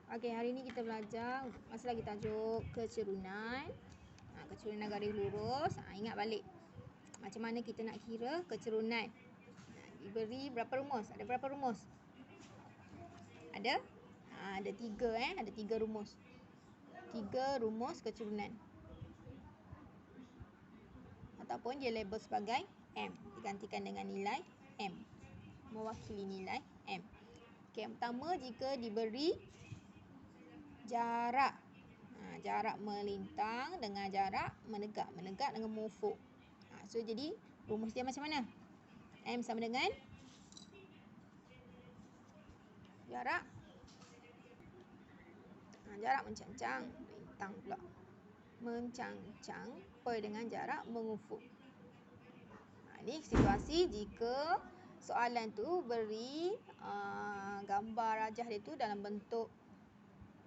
Okey, hari ni kita belajar masih lagi tajuk kecerunan. Kecerunan garis lurus. Ingat balik macam mana kita nak kira kecerunan. Diberi berapa rumus? Ada berapa rumus? Ada? Ada 3 Ada 3 rumus. 3 rumus kecerunan. Ataupun dia label sebagai M. Digantikan dengan nilai M. Mewakili nilai M. Okey, yang pertama jika diberi jarak. Jarak melintang dengan jarak menegak. Menegak dengan mengufuk. So, jadi rumus dia macam mana? M sama dengan jarak. Jarak mencancang. Melintang pula. Mencancang per dengan jarak mengufuk. Ini situasi jika soalan tu beri gambar rajah dia tu dalam bentuk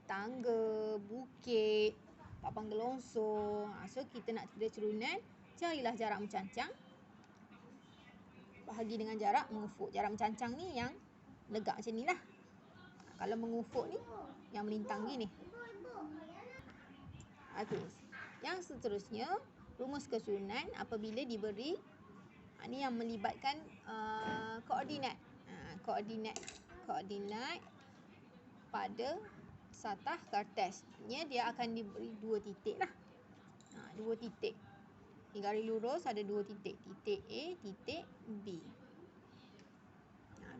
tangga, bukit, papan gelongsong. So, kita nak kira cerunan, carilah jarak mencancang bahagi dengan jarak mengufuk. Jarak mencancang ni yang legak macam ni lah. Kalau mengufuk ni, yang melintang gini. Okey. Yang seterusnya, rumus kecerunan apabila diberi ni yang melibatkan koordinat. Koordinat pada satah kertas. Dia akan diberi 2 titik lah. 2 titik. Di garis lurus ada 2 titik. Titik A, titik B.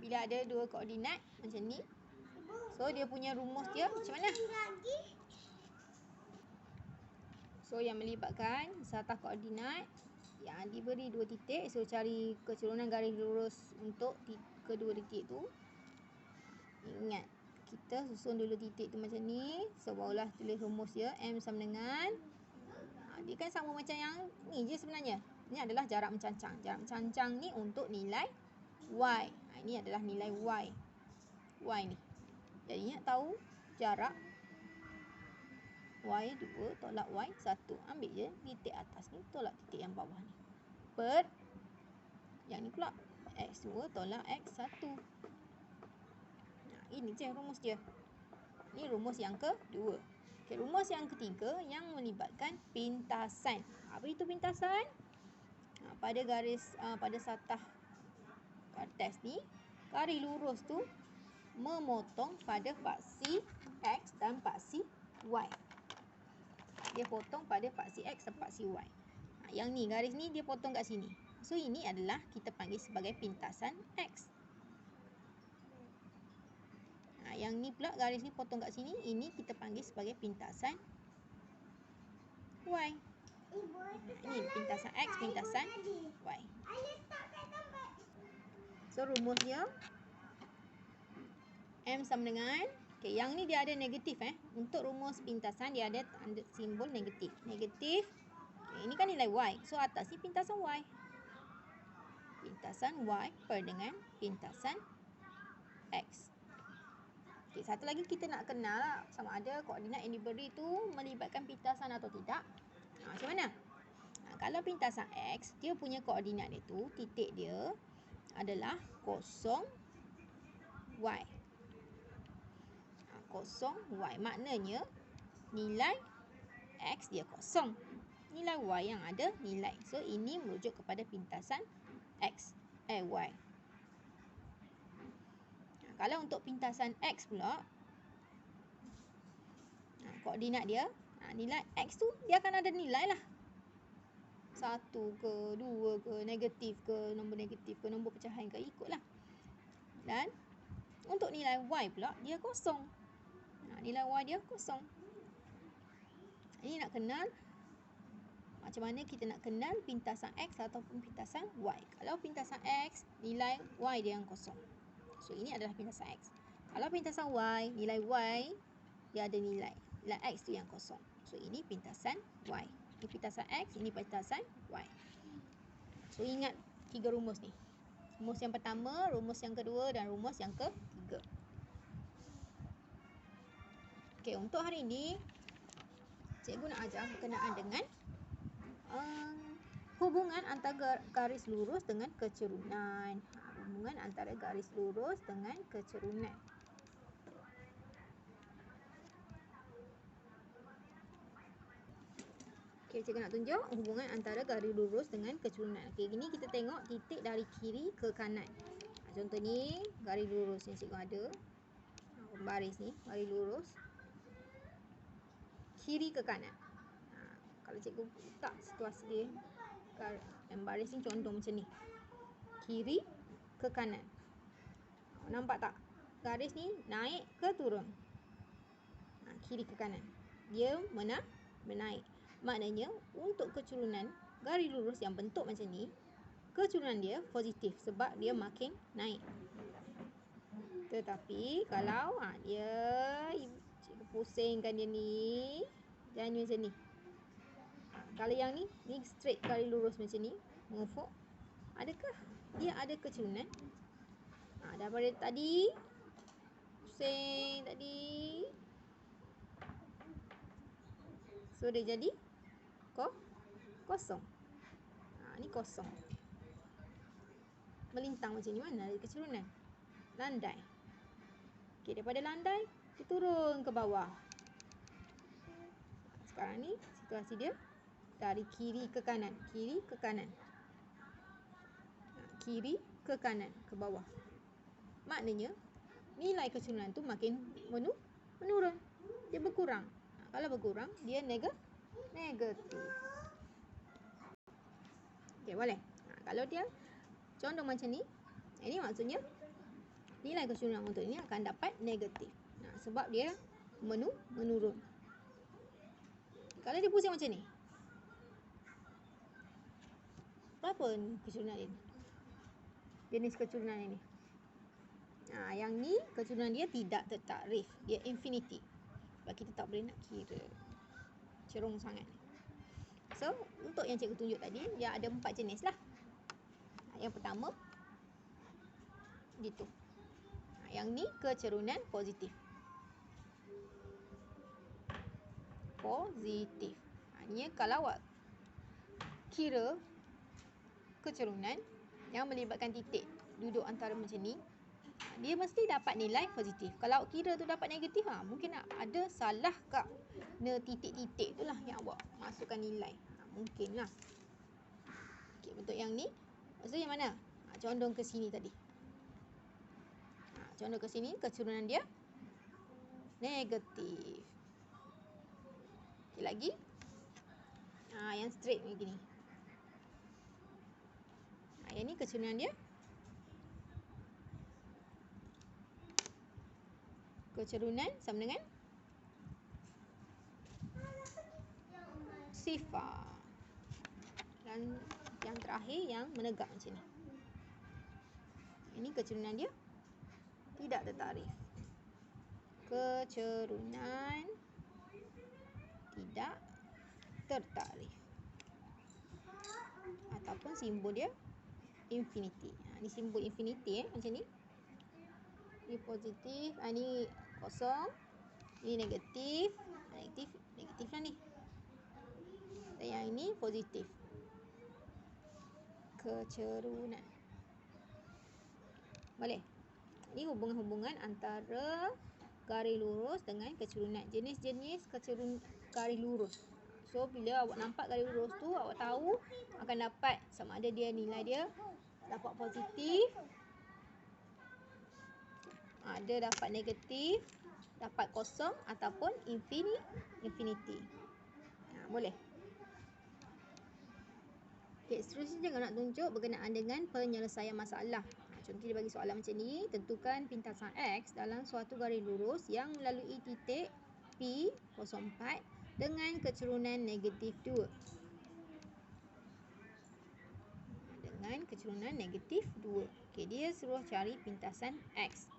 Bila ada 2 koordinat macam ni, so dia punya rumus dia macam mana? So, yang melibatkan satah koordinat yang diberi 2 titik. So, cari kecerunan garis lurus untuk kedua titik tu. Ingat, kita susun dulu titik tu macam ni. So, barulah tulis rumus dia. M sama dengan, dia kan sama macam yang ni je sebenarnya. Ini adalah jarak mencancang. Jarak mencancang ni untuk nilai Y. Ini adalah nilai Y. Y ni. Jadi, nak tahu jarak Y2 tolak Y1. Ambil je titik atas ni tolak titik yang bawah ni. Per yang ni pula X2 tolak X1. Ini je rumus dia. Ini rumus yang kedua. Okay, rumus yang ketiga yang melibatkan pintasan. Apa itu pintasan? Pada garis pada satah kertas ni, garis lurus tu memotong pada paksi X dan paksi Y. Dia potong pada paksi X dan paksi Y. Yang ni, garis ni dia potong kat sini. So, ini adalah kita panggil sebagai pintasan X. Yang ni pula garis ni potong kat sini. Ini kita panggil sebagai pintasan Y. Ini pintasan X, pintasan Y. So, rumusnya M sama dengan, okay, yang ni dia ada negatif. Untuk rumus pintasan dia ada tanda simbol negatif. Negatif, okay, ini kan nilai Y. So, atas ni pintasan Y. Pintasan Y per dengan pintasan X. Okay, satu lagi kita nak kenal sama ada koordinat yang diberi tu melibatkan pintasan atau tidak. Macam mana? Kalau pintasan X, dia punya koordinat dia tu, titik dia adalah 0, Y. 0, Y. Maknanya nilai X dia 0. Nilai Y yang ada nilai. So, ini merujuk kepada pintasan X. Y. Kalau untuk pintasan X pula, koordinat dia, nilai X tu dia akan ada nilai lah. 1 ke, 2 ke, negatif ke, nombor negatif ke, nombor pecahan ke, ikutlah. Dan untuk nilai Y pula, dia 0. Nilai Y dia 0. Ini nak kenal macam mana kita nak kenal pintasan X ataupun pintasan Y. Kalau pintasan X, nilai Y dia yang 0. So, ini adalah pintasan X. Kalau pintasan Y, nilai Y dia ada nilai. Nilai X tu yang 0. So, ini pintasan Y. Ini pintasan X, ini pintasan Y. So, ingat 3 rumus ni. Rumus yang pertama, rumus yang kedua dan rumus yang ketiga. Okey, untuk hari ini cikgu nak ajar berkenaan dengan hubungan antara garis lurus dengan kecerunan. Hubungan antara garis lurus dengan kecerunan. Okey, cikgu nak tunjuk hubungan antara garis lurus dengan kecurunan. Okey, gini kita tengok titik dari kiri ke kanan. Contoh ni garis lurus yang cikgu ada. Baris ni, garis lurus kiri ke kanan. Kalau cikgu letak situasi dia, baris ni condong macam ni. Kiri ke kanan. Nampak tak? Garis ni naik ke turun? Kiri ke kanan. Dia menaik. Maknanya untuk kecurunan garis lurus yang bentuk macam ni, kecurunan dia positif sebab dia makin naik. Tetapi kalau dia cikgu pusingkan dia ni, jangan macam ni. Kalau yang ni straight garis lurus macam ni, mengufuk, adakah dia ada kecurunan? Daripada tadi pusing tadi, so dia jadi kosong. Ni kosong. Melintang macam ni, mana ada kecurunan? Landai. Okey, daripada landai dia turun ke bawah. Sekarang ni situasi dia dari kiri ke kanan, kiri ke kanan. Kiri ke kanan, ke bawah. Maknanya nilai kecurunan tu makin menurun. Dia berkurang. Kalau berkurang, dia negatif. Okey, boleh. Kalau dia condong macam ni, ini maksudnya nilai kecurunan untuk ini akan dapat negatif. Sebab dia menurun. Kalau dia pusing macam ni, berapa kecurunan ini? Jenis kecurunan ini. Yang ni kecurunan dia tidak tertakrif. Dia infinity. Sebab kita tak boleh nak kira. Cerong sangat. So, untuk yang cikgu tunjuk tadi, dia ada 4 jenis lah. Yang pertama, gitu. Yang ni kecurunan positif. Ini kalau awak kira kecurunan yang melibatkan titik duduk antara macam ni, dia mesti dapat nilai positif. Kalau awak kira tu dapat negatif, mungkin ada salah kat titik-titik tu lah yang awak masukkan nilai. Mungkin lah. Okey, bentuk yang ni maksudnya yang mana? Condong ke sini tadi. Condong ke sini, kecurunan dia negatif. Okey, lagi. Yang straight begini. Yang ni kecurunan dia kecurunan sama dengan sifar. Dan yang terakhir yang menegak macam ni. Ini kecurunan dia tidak tertakrif. Kecurunan tidak tertakrif. Ataupun simbol dia infinity. Ni simbol infinity macam ni. Ni positif, ni kosong. Ni negatif. Negatif lah ni. Dan yang ini positif. Kecurunan. Boleh? Ini hubungan-hubungan antara garis lurus dengan kecurunan. Jenis-jenis garis lurus. So, bila awak nampak garis lurus tu, awak tahu akan dapat sama ada dia nilai dia dapat positif, ada dapat negatif, dapat kosong ataupun infinity. Boleh? Okay, seterusnya cikgu nak tunjuk berkenaan dengan penyelesaian masalah. Contoh dia bagi soalan macam ni, tentukan pintasan X dalam suatu garis lurus yang melalui titik P04 dengan kecurunan negatif 2. Dengan kecurunan negatif 2. Okay, dia suruh cari pintasan X.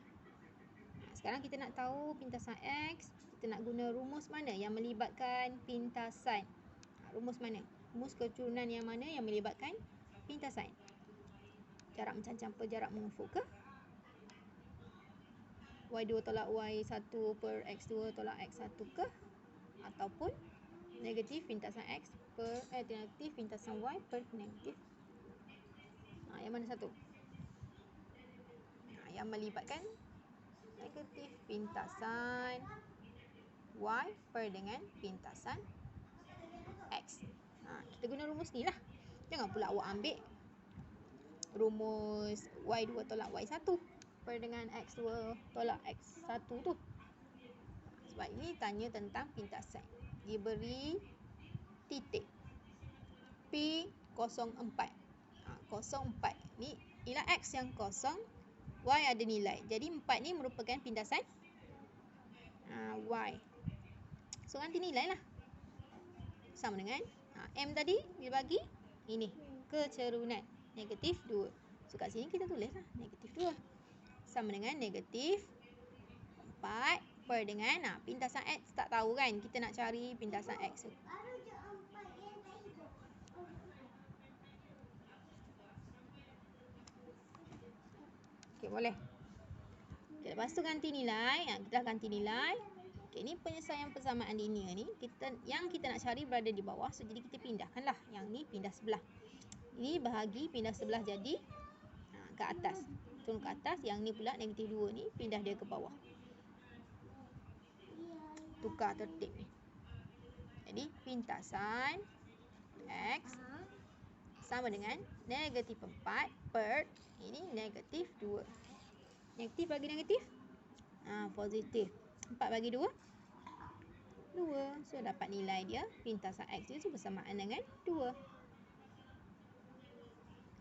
Sekarang kita nak tahu pintasan X, kita nak guna rumus mana yang melibatkan pintasan? Rumus mana? Rumus kecurunan yang mana yang melibatkan pintasan? Jarak mencancang per jarak mengufuk ke? Y2 tolak Y1 per X2 tolak X1 ke? Ataupun negatif pintasan X per negatif pintasan Y per negatif. Yang mana satu? Yang melibatkan negatif pintasan Y per dengan pintasan X. Kita guna rumus ni lah. Jangan pula awak ambil rumus Y2 tolak Y1 per dengan X2 tolak X1 tu. Sebab ini tanya tentang pintasan. Diberi titik P04. 04 ni ialah X yang kosong, Y ada nilai. Jadi 4 ni merupakan pintasan Y. So nanti nilai lah. Sama dengan M tadi dia bagi ini kecerunan negatif 2. So kat sini kita tulis lah negatif 2. Sama dengan negatif 4 per dengan pintasan X tak tahu kan. Kita nak cari pintasan X. Okey, boleh. Okay, lepas tu ganti nilai. Kita dah ganti nilai. Okay, ni penyelesaian persamaan linear ni. Yang kita nak cari berada di bawah. So, jadi kita pindahkan lah. Yang ni pindah sebelah. Ini bahagi pindah sebelah jadi ke atas. Turun ke atas. Yang ni pula negatif 2 ni pindah dia ke bawah. Tukar tertib ni. Jadi pintasan X sama dengan negatif 4 per ini negatif 2. Negatif bagi negatif positif. 4 bagi 2 2. So dapat nilai dia pintasan X itu bersamaan dengan 2.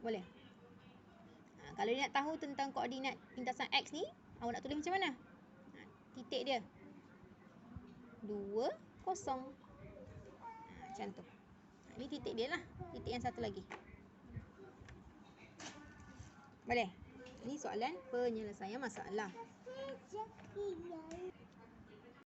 Boleh. Kalau dia nak tahu tentang koordinat pintasan X ni, awak nak tulis macam mana? Titik dia 2 0. Macam tu. Ini titik dia lah. Titik yang satu lagi. Boleh. Ini soalan penyelesaian masalah.